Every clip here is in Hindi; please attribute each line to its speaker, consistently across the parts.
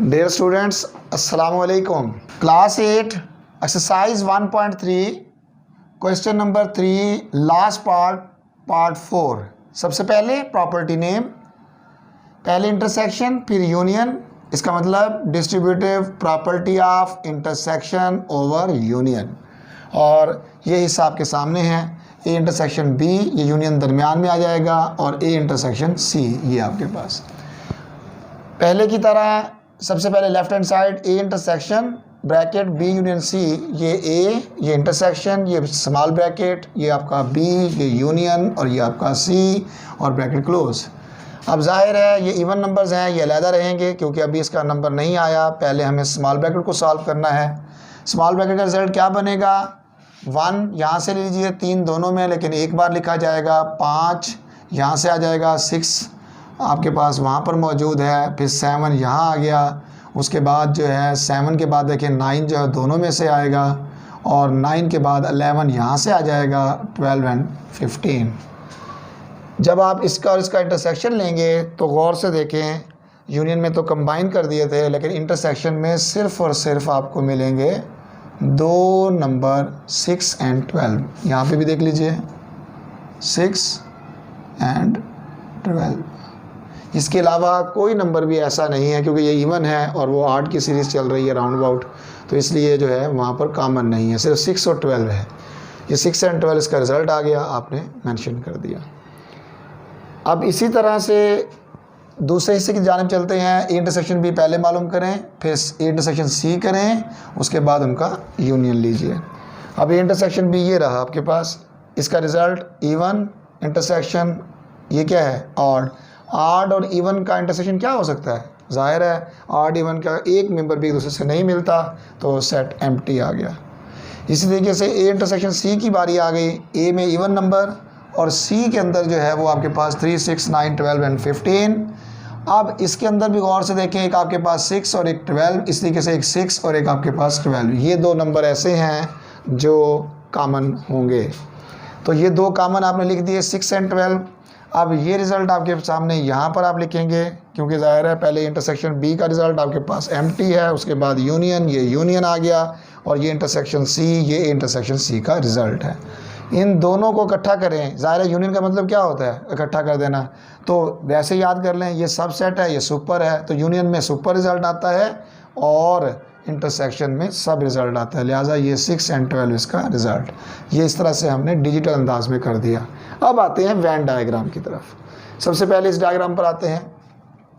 Speaker 1: Dear students, Assalamu alaikum. Class 8, exercise 1.3, question number 3, last part 4. सबसे पहले प्रॉपर्टी नेम, पहले इंटरसेक्शन, फिर यूनियन. इसका मतलब distributive property of intersection over union. और ये हिस्सा आपके सामने है. ए इंटरसेक्शन बी, ये यूनियन दरमियान में आ जाएगा, और ए इंटरसेक्शन सी ये आपके पास. पहले की तरह सबसे पहले left hand side A intersection bracket B union C, ये ए, ये इंटरसेक्शन, ये स्मॉल ब्रैकेट, ये आपका बी, ये यूनियन, और ये आपका सी और ब्रैकेट क्लोज. अब जाहिर है ये इवन नंबर्स हैं, ये अलहदा रहेंगे क्योंकि अभी इसका नंबर नहीं आया. पहले हमें स्मॉल ब्रैकेट को सॉल्व करना है. स्मॉल ब्रैकेट का रिजल्ट क्या बनेगा? 1 यहाँ से ले लीजिए, 3 दोनों में, लेकिन एक बार लिखा जाएगा. 5 यहाँ से आ जाएगा, 6 आपके पास वहाँ पर मौजूद है, फिर 7 यहाँ आ गया. उसके बाद जो है 7 के बाद देखिए 9 जो है दोनों में से आएगा, और 9 के बाद 11 यहाँ से आ जाएगा, 12 एंड 15. जब आप इसका और इसका इंटरसेक्शन लेंगे तो गौर से देखें, यूनियन में तो कंबाइन कर दिए थे, लेकिन इंटरसेक्शन में सिर्फ़ और सिर्फ आपको मिलेंगे 2 नंबर 6 एंड 12. यहाँ पे भी देख लीजिए 6 एंड 12. इसके अलावा कोई नंबर भी ऐसा नहीं है, क्योंकि ये इवन है और वो 8 की सीरीज़ चल रही है राउंड अबाउट, तो इसलिए जो है वहाँ पर कॉमन नहीं है, सिर्फ 6 और 12 है. ये 6 एंड 12 इसका रिज़ल्ट आ गया, आपने मेंशन कर दिया. अब इसी तरह से दूसरे हिस्से की जानिब चलते हैं. ए इंटरसेक्शन बी पहले मालूम करें, फिर ए इंटरसेक्शन सी करें, उसके बाद उनका यूनियन लीजिए. अब ए इंटरसेक्शन बी ये रहा आपके पास. इसका रिज़ल्ट इवन इंटरसेक्शन, ये क्या है? ऑड. ऑड और इवन का इंटरसेक्शन क्या हो सकता है? ज़ाहिर है ऑड इवन का एक मेंबर भी एक दूसरे से नहीं मिलता, तो सेट एम्प्टी आ गया. इसी तरीके से ए इंटरसेक्शन सी की बारी आ गई. ए में इवन नंबर और सी के अंदर जो है वो आपके पास 3, 6, 9, 12 एंड 15. अब इसके अंदर भी गौर से देखें, एक आपके पास 6 और एक 12, इस तरीके से एक 6 और एक आपके पास 12. ये 2 नंबर ऐसे हैं जो कॉमन होंगे, तो ये 2 कॉमन आपने लिख दिए, 6 एंड 12. अब ये रिज़ल्ट आपके सामने यहाँ पर आप लिखेंगे, क्योंकि ज़ाहिर है पहले इंटरसेक्शन बी का रिज़ल्ट आपके पास एम्प्टी है, उसके बाद यूनियन, ये यूनियन आ गया, और ये इंटरसेक्शन सी, ये इंटरसेक्शन सी का रिज़ल्ट है. इन दोनों को इकट्ठा करें. ज़ाहिर है यूनियन का मतलब क्या होता है? इकट्ठा कर देना. तो वैसे याद कर लें, ये सबसेट है, ये सुपर है, तो यूनियन में सुपर रिज़ल्ट आता है और इंटरसेक्शन में सब रिज़ल्ट आता है. लिहाजा ये 6 एंड 12 इसका रिज़ल्ट. ये इस तरह से हमने डिजिटल अंदाज में कर दिया. अब आते हैं वैन डायग्राम की तरफ. सबसे पहले इस डायग्राम पर आते हैं.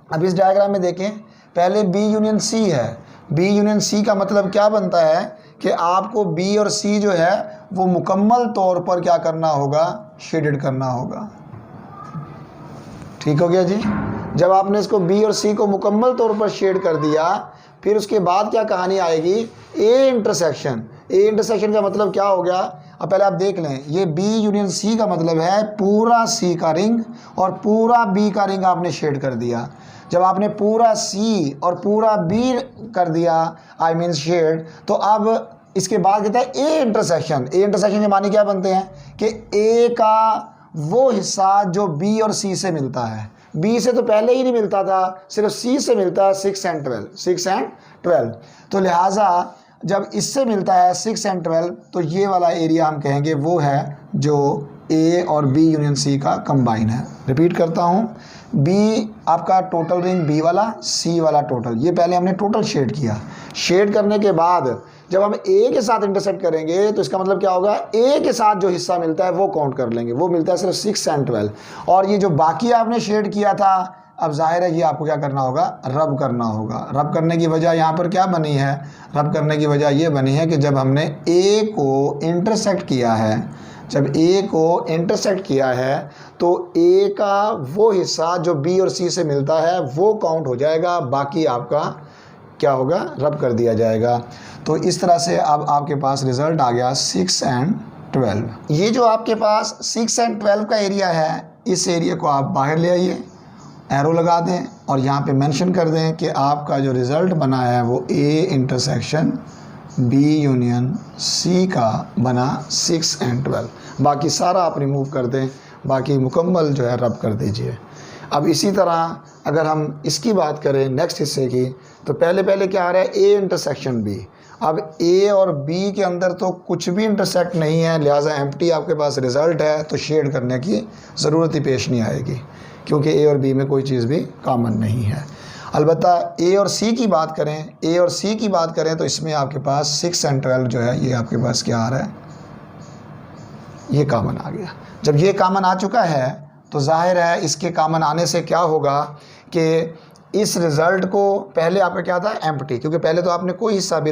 Speaker 1: अब इस डायग्राम में देखें, पहले बी यूनियन सी है. बी यूनियन सी का मतलब क्या बनता है कि आपको बी और सी जो है वो मुकम्मल तौर पर क्या करना होगा? शेडेड करना होगा. ठीक हो गया जी. जब आपने इसको बी और सी को मुकम्मल तौर पर शेड कर दिया, फिर उसके बाद क्या कहानी आएगी? A intersection. ए इंटरसेक्शन का मतलब क्या हो गया? अब पहले आप देख लें, ये बी यूनियन सी का मतलब है पूरा सी का रिंग और पूरा बी का रिंग आपने शेड कर दिया. जब आपने पूरा सी और पूरा बी कर दिया, आई मीन शेड, तो अब इसके बाद कहते हैं ए इंटरसेक्शन. ए इंटरसेक्शन के मानी क्या बनते हैं कि ए का वो हिस्सा जो बी और सी से मिलता है. बी से तो पहले ही नहीं मिलता था, सिर्फ सी से मिलता है 6 एंड 12, 6 एंड 12. तो लिहाजा जब इससे मिलता है 6 एंड 12, तो ये वाला एरिया हम कहेंगे वो है जो ए और बी यूनियन सी का कंबाइन है. रिपीट करता हूँ, बी आपका टोटल रिंग बी वाला, सी वाला टोटल. ये पहले हमने टोटल शेड किया. शेड करने के बाद जब हम ए के साथ इंटरसेक्ट करेंगे, तो इसका मतलब क्या होगा? ए के साथ जो हिस्सा मिलता है वो काउंट कर लेंगे, वो मिलता है सिर्फ 6 एंड 12. और ये जो बाकी आपने शेड किया था, अब जाहिर है ये आपको क्या करना होगा? रब करना होगा. रब करने की वजह यहाँ पर क्या बनी है? रब करने की वजह ये बनी है कि जब हमने ए को इंटरसेक्ट किया है, जब ए को इंटरसेक्ट किया है, तो ए का वो हिस्सा जो बी और सी से मिलता है वो काउंट हो जाएगा, बाकी आपका क्या होगा? रब कर दिया जाएगा. तो इस तरह से अब आपके पास रिज़ल्ट आ गया 6 एंड 12. ये जो आपके पास 6 एंड 12 का एरिया है, इस एरिया को आप बाहर ले आइए, एरो लगा दें और यहाँ पे मेंशन कर दें कि आपका जो रिज़ल्ट बना है वो A intersection B union C का बना 6 एंड 12. बाकी सारा आप रिमूव कर दें, बाकी मुकम्मल जो है रब कर दीजिए. अब इसी तरह अगर हम इसकी बात करें नेक्स्ट हिस्से की, तो पहले क्या आ रहा है, ए इंटरसेक्शन बी। अब ए और बी के अंदर तो कुछ भी इंटरसेक्ट नहीं है, लिहाजा एम्प्टी आपके पास रिज़ल्ट है, तो शेड करने की ज़रूरत ही पेश नहीं आएगी, क्योंकि ए और बी में कोई चीज़ भी कॉमन नहीं है। अलबत्ता ए और सी की बात करें तो इसमें आपके पास 6 एंड 12 जो है ये आपके पास क्या आ रहा है, ये कॉमन आ गया। जब ये कॉमन आ चुका है तो जाहिर है इसके कॉमन आने से क्या होगा कि इस रिज़ल्ट को पहले आपका क्या था, एम्प्टी, क्योंकि पहले तो आपने कोई हिस्सा भी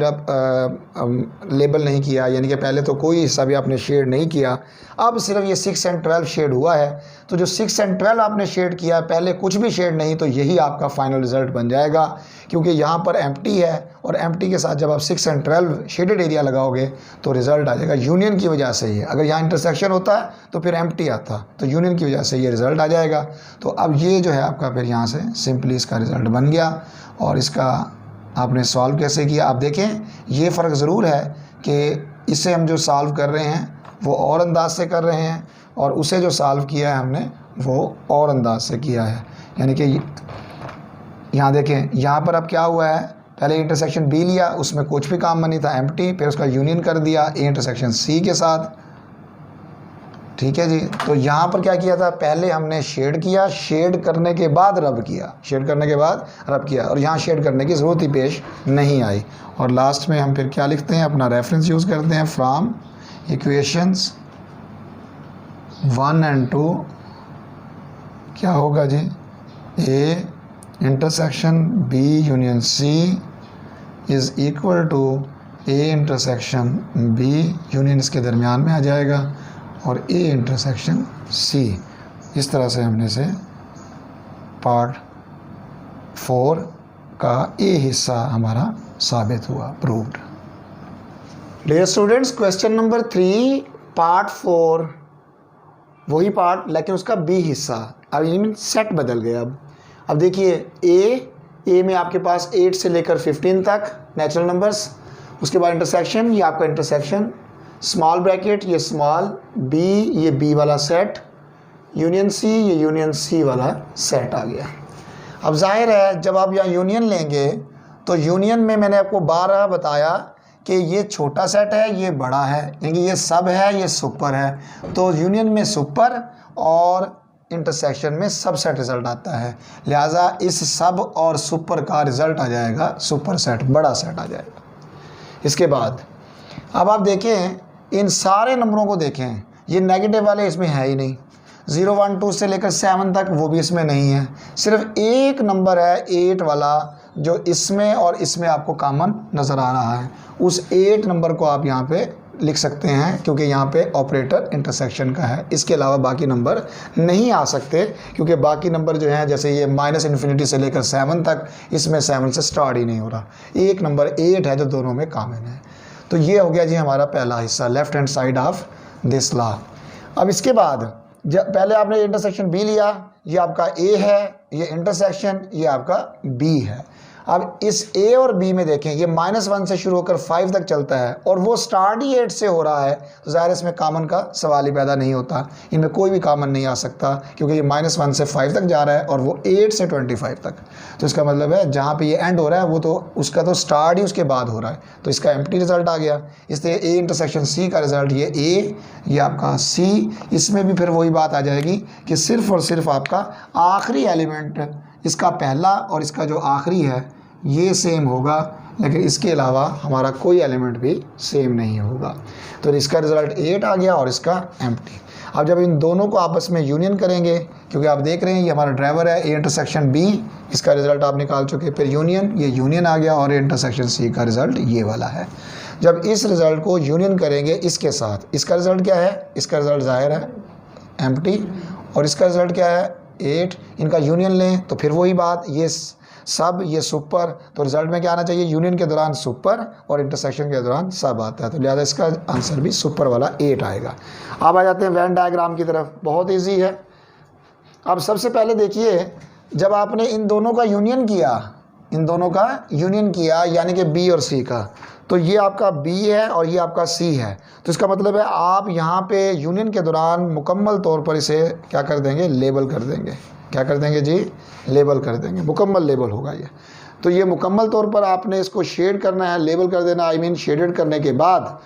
Speaker 1: लेबल नहीं किया, यानी कि पहले तो कोई हिस्सा भी आपने शेड नहीं किया। अब सिर्फ ये 6 एंड 12 शेड हुआ है, तो जो 6 एंड 12 आपने शेड किया, पहले कुछ भी शेड नहीं, तो यही आपका फाइनल रिज़ल्ट बन जाएगा, क्योंकि यहाँ पर एम्प्टी है और एम्प्टी के साथ जब आप 6 एंड 12 शेडेड एरिया लगाओगे तो रिज़ल्ट आ जाएगा यूनियन की वजह से ही। अगर यहाँ इंटरसेक्शन होता तो फिर एम्प्टी आता, तो यूनियन की वजह से ये रिज़ल्ट आ जाएगा। तो अब ये जो है आपका फिर यहाँ से सिंपली इसका रिज़ल्ट बन गया। और इसका आपने सॉल्व कैसे किया, आप देखें ये फ़र्क ज़रूर है कि इसे हम जो सॉल्व कर रहे हैं वो और अंदाज से कर रहे हैं, और उसे जो सॉल्व किया है हमने वो और अंदाज से किया है। यानी कि यहाँ देखें, यहाँ पर अब क्या हुआ है, पहले इंटरसेक्शन बी लिया, उसमें कुछ भी काम नहीं था, एम्प्टी, फिर उसका यूनियन कर दिया ए इंटरसेक्शन सी के साथ, ठीक है जी। तो यहाँ पर क्या किया था, पहले हमने शेड किया, शेड करने के बाद रब किया, और यहाँ शेड करने की ज़रूरत ही पेश नहीं आई। और लास्ट में हम फिर क्या लिखते हैं, अपना रेफरेंस यूज़ करते हैं, फ्रॉम इक्वेशंस 1 and 2 क्या होगा जी, A intersection B union C is equal to A intersection B union इसके दरमियान में आ जाएगा, और ए इंटरसेक्शन सी। इस तरह से हमने से पार्ट 4 का ए हिस्सा हमारा साबित हुआ, proved. Dear students, question number 3 part 4 वही पार्ट, लेकिन उसका बी हिस्सा। अब ये सेट बदल गया। अब देखिए ए में आपके पास 8 से लेकर 15 तक नेचुरल नंबर्स, उसके बाद इंटरसेक्शन, ये आपका इंटरसेक्शन, स्मॉल ब्रैकेट ये स्मॉल, बी ये बी वाला सेट, यूनियन सी ये यूनियन सी वाला सेट आ गया। अब जाहिर है जब आप यहाँ यूनियन लेंगे तो यूनियन में मैंने आपको 12 बताया कि ये छोटा सेट है, ये बड़ा है, यानी ये सब है, ये सुपर है। तो यूनियन में सुपर और इंटरसेक्शन में सब सेट रिज़ल्ट आता है, लिहाजा इस सब और सुपर का रिज़ल्ट आ जाएगा सुपर सेट, बड़ा सेट आ जाएगा। इसके बाद अब आप देखें, इन सारे नंबरों को देखें, ये नेगेटिव वाले इसमें है ही नहीं, 0 1 2 से लेकर 7 तक वो भी इसमें नहीं है। सिर्फ एक नंबर है 8 वाला जो इसमें और इसमें आपको कॉमन नज़र आ रहा है। उस 8 नंबर को आप यहाँ पे लिख सकते हैं, क्योंकि यहाँ पे ऑपरेटर इंटरसेक्शन का है। इसके अलावा बाकी नंबर नहीं आ सकते, क्योंकि बाकी नंबर जो हैं, जैसे ये -∞ से लेकर 7 तक, इसमें 7 से स्टार्ट ही नहीं हो रहा। एक नंबर 8 है जो दोनों में कॉमन है। तो ये हो गया जी हमारा पहला हिस्सा, left hand side of this law. अब इसके बाद जब पहले आपने इंटरसेक्शन बी लिया, ये आपका ए है, ये इंटरसेक्शन ये आपका बी है। अब इस ए और बी में देखें, ये -1 से शुरू होकर 5 तक चलता है, और वो स्टार्ट ही 8 से हो रहा है, तो ज़ाहिर इसमें कॉमन का सवाल ही पैदा नहीं होता। इनमें कोई भी कॉमन नहीं आ सकता, क्योंकि ये -1 से 5 तक जा रहा है और वो 8 से 25 तक। तो इसका मतलब है जहाँ पे ये एंड हो रहा है वो तो उसका तो स्टार्ट ही उसके बाद हो रहा है, तो इसका एम्प्टी रिजल्ट आ गया। इसलिए ए इंटरसेक्शन सी का रिजल्ट ये ए, ये आपका सी। इसमें भी फिर वही बात आ जाएगी कि सिर्फ़ और सिर्फ आपका आखिरी एलिमेंट, इसका पहला और इसका जो आखिरी है ये सेम होगा, लेकिन इसके अलावा हमारा कोई एलिमेंट भी सेम नहीं होगा। तो इसका रिज़ल्ट 8 आ गया और इसका एम्प्टी। अब जब इन दोनों को आपस में यूनियन करेंगे, क्योंकि आप देख रहे हैं ये हमारा ड्राइवर है, ए इंटरसेक्शन बी, इसका रिज़ल्ट आप निकाल चुके, फिर यूनियन, ये यूनियन आ गया, और इंटरसेक्शन सी का रिज़ल्ट ये वाला है। जब इस रिज़ल्ट को यूनियन करेंगे इसके साथ, इसका रिज़ल्ट क्या है, इसका रिज़ल्ट ज़ाहिर है एम्प्टी, और इसका रिज़ल्ट क्या है 8। इनका यूनियन लें तो फिर वही बात, ये सब ये सुपर, तो रिजल्ट में क्या आना चाहिए, यूनियन के दौरान सुपर और इंटरसेक्शन के दौरान सब आता है, तो लिहाजा इसका आंसर भी सुपर वाला 8 आएगा। अब आ जाते हैं वेन डायग्राम की तरफ, बहुत इजी है। अब सबसे पहले देखिए, जब आपने इन दोनों का यूनियन किया, यानी कि बी और सी का, तो ये आपका बी है और ये आपका सी है। तो इसका मतलब है आप यहाँ पे यूनियन के दौरान मुकम्मल तौर पर इसे क्या कर देंगे, लेबल कर देंगे। क्या कर देंगे जी, लेबल कर देंगे, मुकम्मल लेबल होगा ये। तो ये मुकम्मल तौर पर आपने इसको शेड करना है, लेबल कर देना, आई मीन शेडेड करने के बाद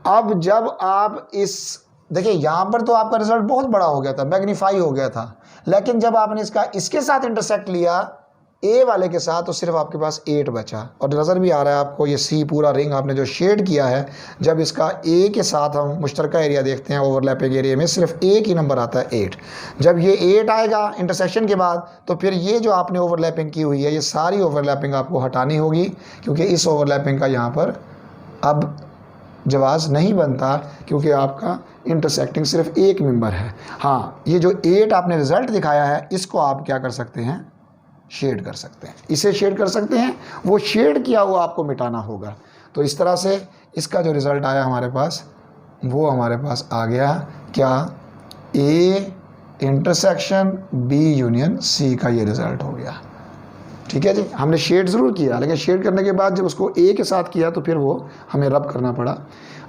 Speaker 1: अब जब आप इस देखिए यहाँ पर तो आपका रिजल्ट बहुत बड़ा हो गया था, मैग्नीफाई हो गया था, लेकिन जब आपने इसके साथ इंटरसेक्ट लिया ए वाले के साथ तो सिर्फ आपके पास 8 बचा। और नज़र भी आ रहा है आपको ये सी पूरा रिंग आपने जो शेड किया है, जब इसका ए के साथ हम मुश्तरका एरिया देखते हैं ओवरलैपिंग एरिया में सिर्फ एक ही नंबर आता है 8। जब ये 8 आएगा इंटरसेक्शन के बाद तो फिर ये जो आपने ओवरलैपिंग की हुई है ये सारी ओवरलैपिंग आपको हटानी होगी, क्योंकि इस ओवरलैपिंग का यहाँ पर अब जवाज़ नहीं बनता, क्योंकि आपका इंटरसेक्टिंग सिर्फ एक मेंबर है। हाँ, ये जो 8 आपने रिज़ल्ट दिखाया है इसको आप क्या कर सकते हैं, शेड कर सकते हैं, इसे शेड कर सकते हैं, वो शेड किया हुआ आपको मिटाना होगा। तो इस तरह से इसका जो रिज़ल्ट आया हमारे पास वो हमारे पास आ गया क्या, A intersection B union C का ये रिज़ल्ट हो गया। ठीक है जी, हमने शेड ज़रूर किया, लेकिन शेड करने के बाद जब उसको ए के साथ किया तो फिर वो हमें रब करना पड़ा।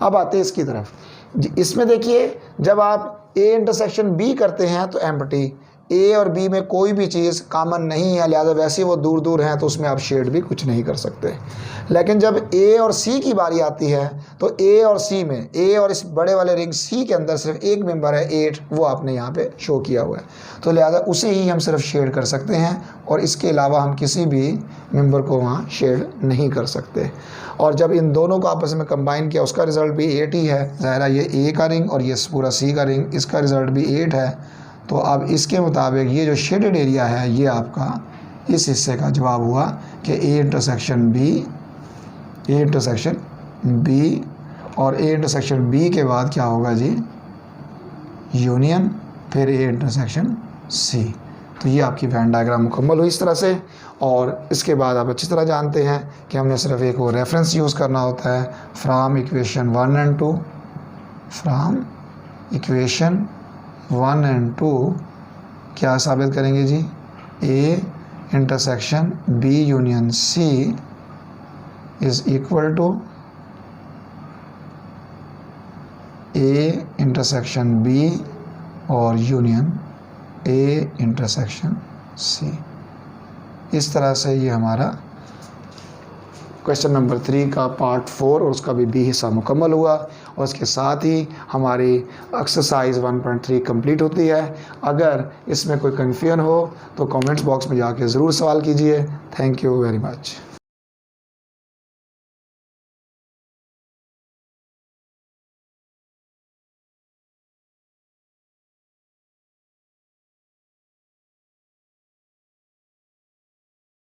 Speaker 1: अब आते हैं इसकी तरफ जी। इसमें देखिए जब आप ए इंटरसेक्शन बी करते हैं तो एम्प्टी, ए और बी में कोई भी चीज़ कॉमन नहीं है, लिहाजा वैसे ही वो दूर दूर हैं तो उसमें आप शेड भी कुछ नहीं कर सकते। लेकिन जब ए और सी की बारी आती है तो ए और सी में, ए और इस बड़े वाले रिंग सी के अंदर सिर्फ एक मेंबर है 8, वो आपने यहाँ पे शो किया हुआ है, तो लिहाजा उसे ही हम सिर्फ शेड कर सकते हैं और इसके अलावा हम किसी भी मेंबर को वहाँ शेड नहीं कर सकते। और जब इन दोनों को आपस में कंबाइन किया उसका रिज़ल्ट भी 8 ही है, ज़ाहिर ये ए का रिंग और ये पूरा सी का रिंग, इसका रिज़ल्ट भी 8 है। तो अब इसके मुताबिक ये जो शेडेड एरिया है ये आपका इस हिस्से का जवाब हुआ कि ए इंटरसेक्शन बी और ए इंटरसेक्शन बी के बाद क्या होगा जी, यूनियन, फिर ए इंटरसेक्शन सी। तो ये आपकी वेन डायग्राम मुकम्मल हुई इस तरह से। और इसके बाद आप अच्छी तरह जानते हैं कि हमने सिर्फ एक वो रेफरेंस यूज़ करना होता है, from equation 1 and 2, from equation 1 and 2 क्या साबित करेंगे जी, A intersection B union C is equal to A intersection B और यूनियन ए इंटरसेक्शन सी। इस तरह से ये हमारा क्वेश्चन नंबर 3 का पार्ट 4 और उसका भी बी हिस्सा मुकम्मल हुआ। और इसके साथ ही हमारी एक्सरसाइज 1.3 कंप्लीट होती है। अगर इसमें कोई कन्फ्यूजन हो तो कमेंट्स बॉक्स में जाके ज़रूर सवाल कीजिए। Thank you very much.